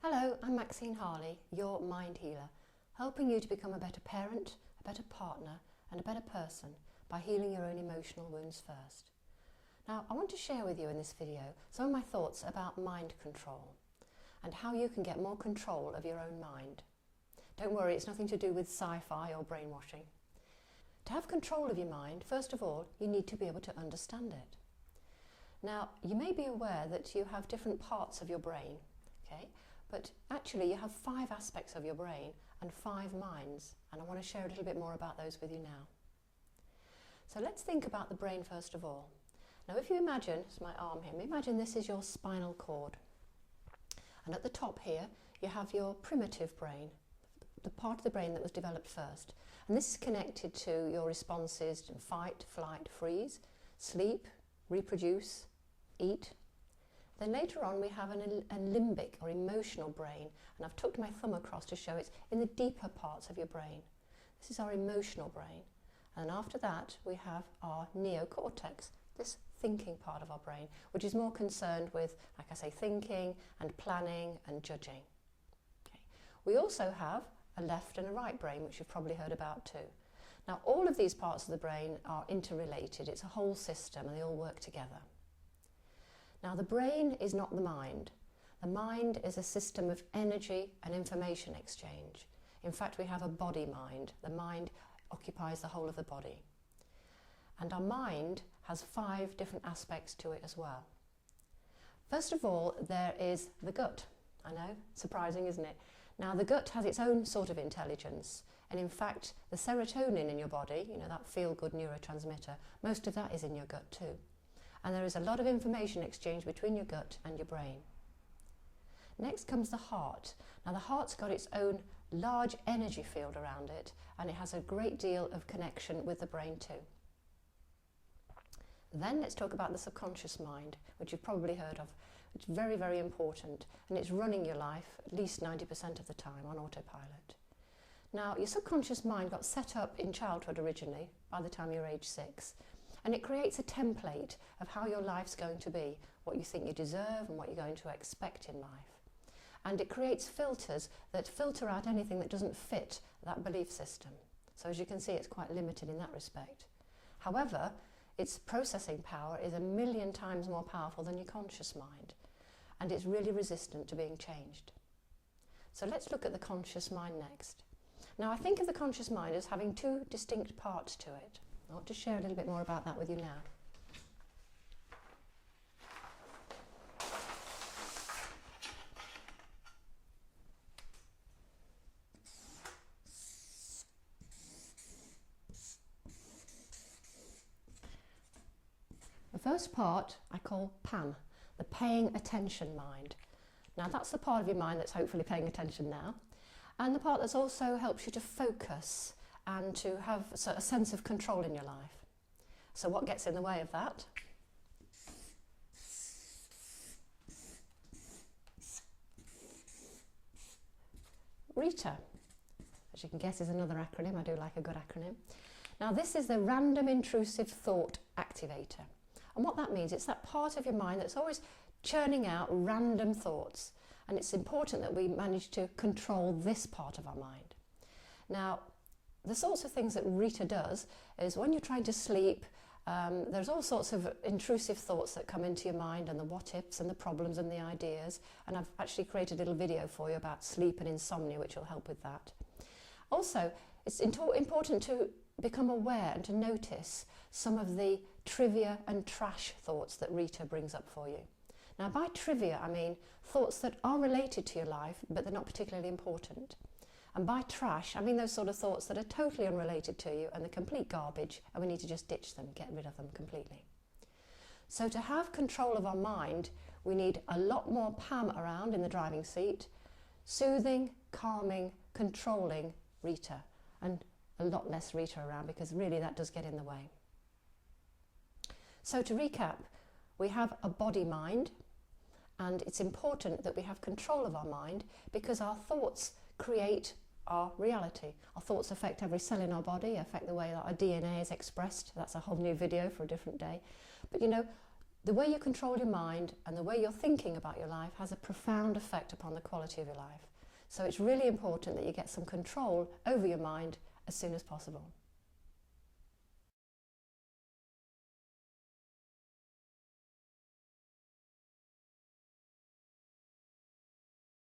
Hello, I'm Maxine Harley, your mind healer, helping you to become a better parent, a better partner and a better person by healing your own emotional wounds first. Now, I want to share with you in this video some of my thoughts about mind control and how you can get more control of your own mind. Don't worry, it's nothing to do with sci-fi or brainwashing. To have control of your mind, first of all, you need to be able to understand it. Now, you may be aware that you have different parts of your brain, okay? But actually you have 5 aspects of your brain and 5 minds, and I want to share a little bit more about those with you now. So let's think about the brain first of all. Now if you imagine, it's my arm here, imagine this is your spinal cord. And at the top here you have your primitive brain, the part of the brain that was developed first. And this is connected to your responses to fight, flight, freeze, sleep, reproduce, eat. Then later on we have a limbic or emotional brain, and I've tucked my thumb across to show it's in the deeper parts of your brain. This is our emotional brain. And after that we have our neocortex, this thinking part of our brain, which is more concerned with, like I say, thinking and planning and judging. Okay. We also have a left and a right brain, which you've probably heard about too. Now all of these parts of the brain are interrelated, it's a whole system and they all work together. Now the brain is not the mind. The mind is a system of energy and information exchange. In fact, we have a body mind. The mind occupies the whole of the body. And our mind has 5 different aspects to it as well. First of all, there is the gut. I know, surprising, isn't it? Now the gut has its own sort of intelligence, and in fact the serotonin in your body, you know, that feel-good neurotransmitter, most of that is in your gut too. And there is a lot of information exchange between your gut and your brain. Next comes the heart. Now the heart's got its own large energy field around it, and it has a great deal of connection with the brain too. Then let's talk about the subconscious mind, which you've probably heard of. It's very, very important, and it's running your life at least 90% of the time on autopilot. Now your subconscious mind got set up in childhood originally, by the time you're age 6. And it creates a template of how your life's going to be, what you think you deserve and what you're going to expect in life. And it creates filters that filter out anything that doesn't fit that belief system. So as you can see, it's quite limited in that respect. However, its processing power is 1,000,000 times more powerful than your conscious mind, and it's really resistant to being changed. So let's look at the conscious mind next. Now I think of the conscious mind as having 2 distinct parts to it. I want to share a little bit more about that with you now. The first part I call PAM, the paying attention mind. Now that's the part of your mind that's hopefully paying attention now, and the part that also helps you to focus and to have a sense of control in your life. So what gets in the way of that? RITA, as you can guess, is another acronym. I do like a good acronym. Now this is the Random Intrusive Thought Activator. And what that means, it's that part of your mind that's always churning out random thoughts. And it's important that we manage to control this part of our mind. Now, the sorts of things that RITA does is when you're trying to sleep, there's all sorts of intrusive thoughts that come into your mind, and the what-ifs and the problems and the ideas. And I've actually created a little video for you about sleep and insomnia, which will help with that. Also, it's important to become aware and to notice some of the trivia and trash thoughts that RITA brings up for you. Now by trivia I mean thoughts that are related to your life but they're not particularly important. And by trash I mean those sort of thoughts that are totally unrelated to you and they're complete garbage, and we need to just ditch them, get rid of them completely. So to have control of our mind we need a lot more PAM around in the driving seat, soothing, calming, controlling RITA, and a lot less RITA around, because really that does get in the way. So to recap, we have a body mind, and it's important that we have control of our mind because our thoughts create our reality. Our thoughts affect every cell in our body, affect the way that our DNA is expressed. That's a whole new video for a different day. But you know, The way you control your mind and the way you're thinking about your life has a profound effect upon the quality of your life. So it's really important that you get some control over your mind as soon as possible.